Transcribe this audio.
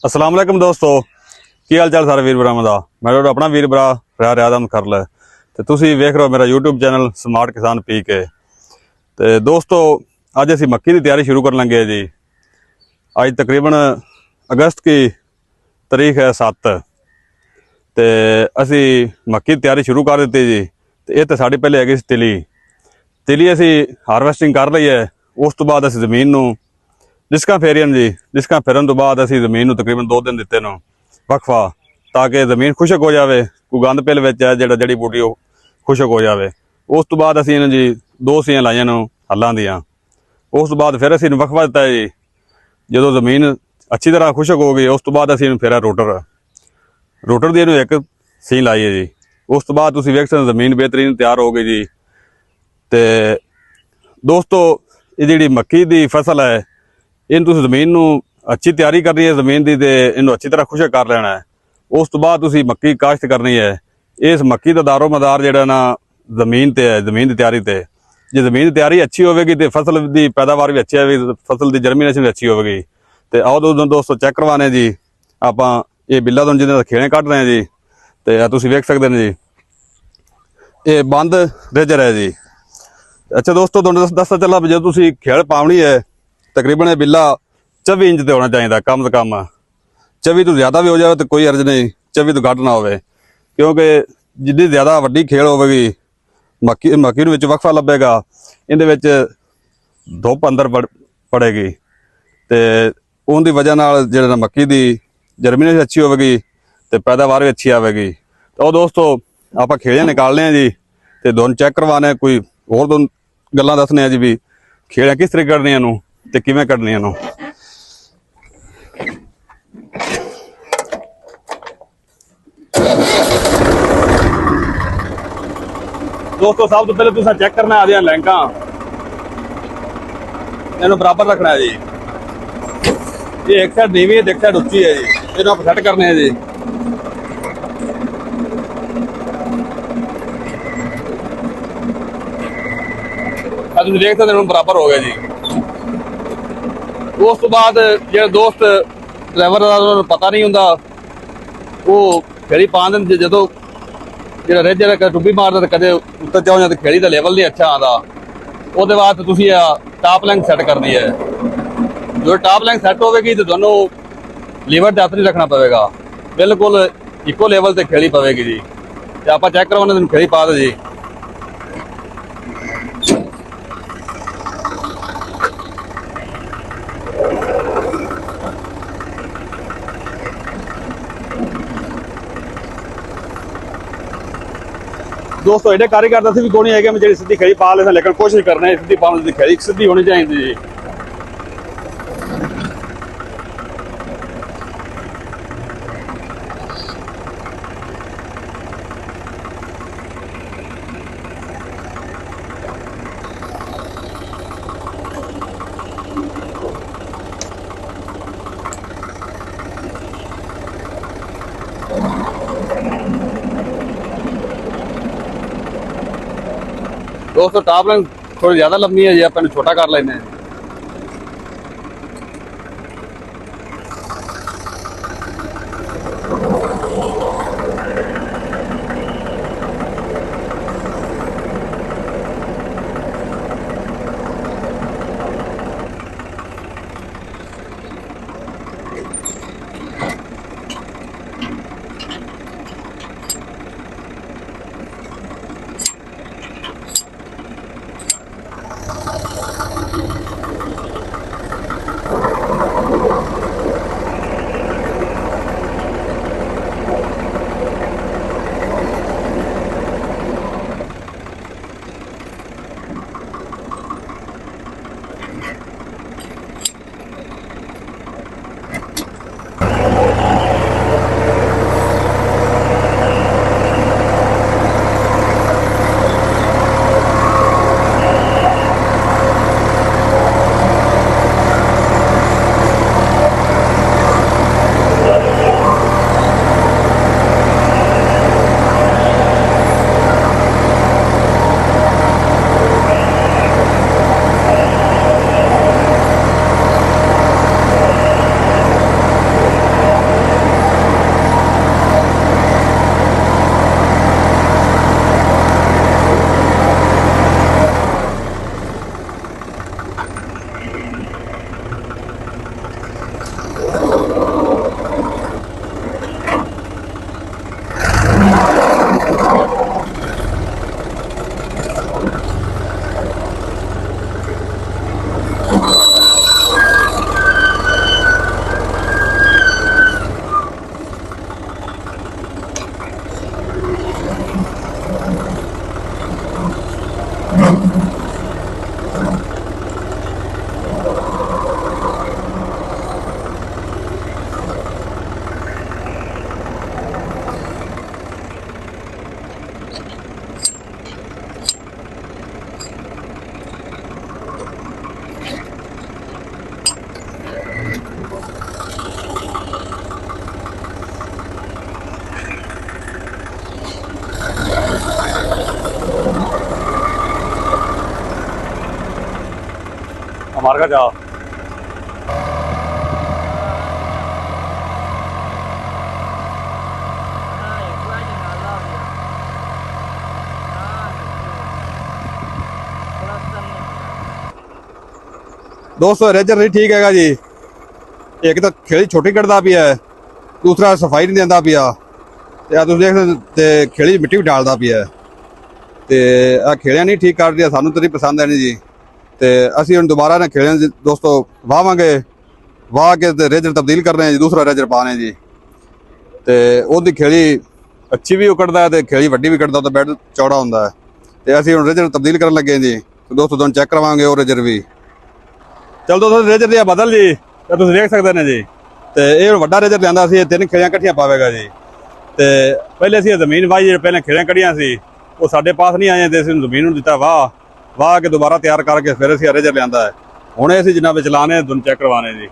अस्सलाम वालेकुम दोस्तों, की हाल चाल सारे वीर भरावां दा। मैं तुहाडा अपना वीर भरा रियाद अहमद खरल ते तुसीं वेख रहे हो मेरा यूट्यूब चैनल स्मार्ट किसान PK। ते दोस्तों अज असीं मक्की की तैयारी शुरू कर लगे जी। अज तकरीबन अगस्त की तारीख है 7 ते असी मक्की की तैयारी शुरू कर दी जी। ते ये तो साड़ी पहले हैगी तिली असी हारवैसटिंग कर लई है। उस तो बाद असी जमीन नूं डिस्कां फेरियन जी। डिस्कां फेरन तो बाद असी जमीन नूं तकरीबन 2 दिन दिते नूं वक्फा, ताकि जमीन खुशक हो जाए, कोई गंद पिल विच है जिहड़ा जड़ी बूटी वो खुशक हो जाए। उस तो बाद असी जी 2 सीआं लाइयां नूं हल्लां दियां। उस तो बाद फिर असी वक्फा दिता जी। जो जमीन अच्छी तरह खुशक हो गई उस तो बाद असी फेरा रोटर दी इहनूं एक सी लाई है जी। उस तो बाद तुसीं वेख सकदे जमीन बेहतरीन तैयार हो गई जी। ते दोस्तों ये जिहड़ी मक्की दी फसल है इन तुसीं जमीन नूं अच्छी तैयारी करनी है जमीन की, तो इन्हूं अच्छी तरह खुशक कर लेना है। उस तो बाद तुसीं मक्की काश्त करनी है। इस मक्की का दारो मदार जिहड़ा ना जमीन ते है, जमीन की तैयारी ते। जे जमीन की तैयारी अच्छी होगी तो फसल की पैदावार भी अच्छी आएगी, फसल की जर्मीनेशन भी अच्छी होगी। तो आओ दोस्तों चेक करवाने जी आपां ये बिल्ला तो जिन्हें खेड़े कढ़ रहे हैं जी। तो तुसीं वेख सकते हैं जी ये बंद रेजर है जी। अच्छा दोस्तों तुहानूं दसदा चला भी जो तुसीं खेड़ पावनी है तकरीबन ये बिल्ला 24 इंच से होना चाहिए कम से कम। 24 तो ज़्यादा भी हो जाए तो कोई अर्ज नहीं, 24 तो घट ना हो, क्योंकि जिद्दी ज़्यादा वड्डी खेड़ होगी मक्की मक्की विच वक्फा लभेगा, इहदे धुप अंदर पड़ेगी तो उनकी वजह नाल जिहड़ा मक्की की जर्मीनेशन अच्छी होगी तो पैदावार भी अच्छी आएगी। तो दोस्तों आप खेड़े निकालने हैं जी। तो दोनों चेक करवाने कोई होर दो गल्लां दसने जी भी खेड़ियां किस तरीके कढ़नियां नूं ते किवें कढ़नियां नूं। दोस्तों सब तो पहले तुसां चेक करना आदियां लैंकां, इन्हूं बराबर रखना है जी। ये एक साइड नीवी है तो एक साइड उच्ची है जी। इन्हूं आप सेट करने हैं जी। तुसीं देख सकदे हो बराबर हो गया जी। उस तो बाद जो दोस्त ड्राइवर का पता नहीं होंदा वो खेड़ी पा दें जो जो रेजर टुब्बी मारदा तो कदे उत्तर जाओ तो खेड़ी का लेवल नहीं अच्छा आता। वो बाद तुसीं टॉप लैंथ सैट करनी है। जो टॉप लैंथ सैट होगी तो दोनों लीवर से हथ नहीं रखना पवेगा, बिल्कुल इको लेवल से खेड़ी पवेगी जी। तो आप चेक करवाने खेड़ी पा दो जी। दोस्तों एडे कारीगर दस भी कोई है जी सीधी खेड़ी पा लेना, लेकिन कोशिश करने सीधी पाने की खेड़ी सीधी होनी चाहिए जी। दोस्तों टॉप लाइन थोड़ी ज्यादा लंबी है जी, अपन छोटा कर लेने हैं। ਮਾਰਗਾ ਜਾ ਦੋਸਤੋ ਰੇਜਰ ਨਹੀਂ ਠੀਕ ਹੈਗਾ ਜੀ। ਇੱਕ ਤਾਂ ਖੇਲੀ ਛੋਟੀ ਕੱਢਦਾ ਪਿਆ, ਦੂਸਰਾ ਸਫਾਈ ਨਹੀਂ ਦਿੰਦਾ ਪਿਆ, ਤੇ ਆ ਤੁਸੀਂ ਦੇਖ ਸਕਦੇ ਤੇ ਖੇਲੀ ਮਿੱਟੀ ਵੀ ਡਾਲਦਾ ਪਿਆ, ਤੇ ਆ ਖੇਲਿਆਂ ਨਹੀਂ ਠੀਕ ਕਰਦੀ, ਸਾਨੂੰ ਤਾਂ ਨਹੀਂ ਪਸੰਦ ਹੈ ਨਹੀਂ ਜੀ। ਤੇ ਅਸੀਂ ਹੁਣ ਦੁਬਾਰਾ ਨਾ ਖੇਲਿਆਂ ਦੋਸਤੋ ਵਾਵਾਂਗੇ, ਵਾਹ ਕੇ ਤੇ ਰੇਜਰ ਤਬਦੀਲ ਕਰ ਰਹੇ ਹਾਂ ਜੀ, ਦੂਸਰਾ ਰੇਜਰ ਪਾਣੇ ਜੀ। ਤੇ ਉਹਦੀ ਖੇਲੀ ਅੱਛੀ ਵੀ ਉਹ ਕੱਢਦਾ ਹੈ ਤੇ ਖੇਲੀ ਵੱਡੀ ਵੀ ਕੱਢਦਾ, ਉਹਦਾ ਬੈਡ ਚੌੜਾ ਹੁੰਦਾ ਹੈ। ਤੇ ਅਸੀਂ ਹੁਣ ਰੇਜਰ ਤਬਦੀਲ ਕਰਨ ਲੱਗੇ ਜੀ। ਤੇ ਦੋਸਤੋ ਤੁਹਾਨੂੰ ਚੈੱਕ ਕਰਵਾਵਾਂਗੇ ਉਹ ਰੇਜਰ ਵੀ। ਚਲ ਦੋਸਤੋ ਰੇਜਰ ਦੀ ਬਦਲ ਜੀ, ਤੇ ਤੁਸੀਂ ਦੇਖ ਸਕਦੇ ਨੇ ਜੀ। ਤੇ ਇਹ ਹੁਣ ਵੱਡਾ ਰੇਜਰ ਲਿਆਂਦਾ ਸੀ, ਇਹ 3 ਖੇਲੀਆਂ ਇਕੱਠੀਆਂ ਪਾਵੇਗਾ ਜੀ। ਤੇ ਪਹਿਲੇ ਅਸੀਂ ਜ਼ਮੀਨ ਵਾਹੀ, ਜਿਹੜੇ ਪਹਿਲਾਂ ਖੇਲੀਆਂ ਕੱਢੀਆਂ ਸੀ ਉਹ ਸਾਡੇ ਪਾਸ ਨਹੀਂ ਆਈਆਂ, ਤੇ ਅਸੀਂ ਜ਼ਮੀਨ ਨੂੰ ਦਿੱਤਾ ਵਾਹ ਕੇ ਦੁਬਾਰਾ ਤਿਆਰ ਕਰਕੇ ਫਿਰ ਅਸੀਂ ਰੇਜਰ ਲਿਆਂਦਾ ਹੈ। ਹੁਣ ਅਸੀਂ ਜਨਾਬ ਚਲਾਣੇ ਤੁਹਾਨੂੰ ਚੈੱਕ ਕਰਵਾਣੇ ਜੀ।